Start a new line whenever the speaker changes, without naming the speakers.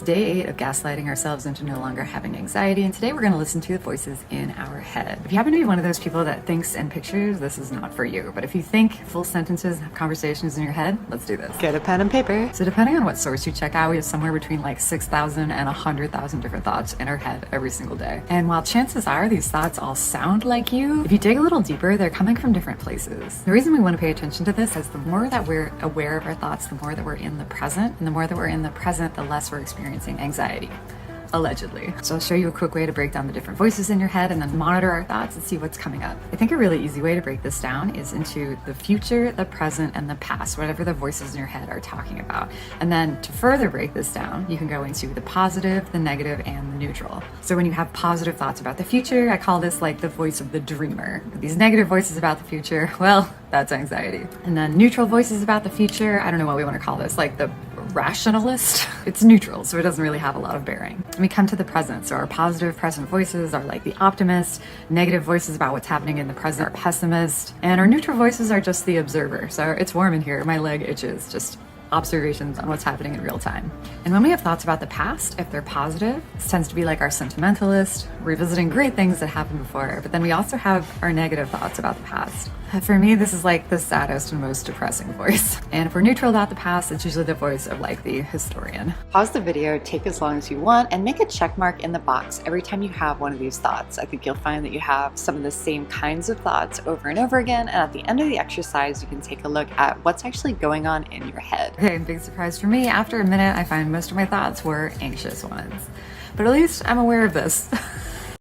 It's day 8 of gaslighting ourselves into no longer having anxiety, and today we're going to listen to the voices in our head. If you happen to be one of those people that thinks in pictures, this is not for you. But if you think full sentences and have conversations in your head, let's do this. Get a pen and paper. So depending on what source you check out, we have somewhere between like 6,000 and 100,000 different thoughts in our head every single day. And while chances are these thoughts all sound like you, if you dig a little deeper, they're coming from different places. The reason we want to pay attention to this is the more that we're aware of our thoughts, the more that we're in the present, and the more that we're in the present, the less we're experiencing anxiety. Allegedly. So I'll show you a quick way to break down the different voices in your head and then monitor our thoughts and see what's coming up. I think a really easy way to break this down is into the future, the present, and the past, whatever the voices in your head are talking about. And then to further break this down, you can go into the positive, the negative, and the neutral. So when you have positive thoughts about the future, I call this like the voice of the dreamer. These negative voices about the future, well, that's anxiety. And then neutral voices about the future, I don't know what we want to call this, like the rationalist. It's neutral, so it doesn't really have a lot of bearing. And we come to the present. So our positive present voices are like the optimist, negative voices about what's happening in the present are pessimist, and our neutral voices are just the observer. So it's warm in here, my leg itches, just observations on what's happening in real time. And when we have thoughts about the past, if they're positive, this tends to be like our sentimentalist, revisiting great things that happened before. But then we also have our negative thoughts about the past. For me, this is like the saddest and most depressing voice. And if we're neutral about the past, it's usually the voice of like the historian. Pause the video, take as long as you want, and make a check mark in the box every time you have one of these thoughts. I think you'll find that you have some of the same kinds of thoughts over and over again. And at the end of the exercise, you can take a look at what's actually going on in your head. Okay, big surprise for me. After a minute, I find most of my thoughts were anxious ones. But at least I'm aware of this.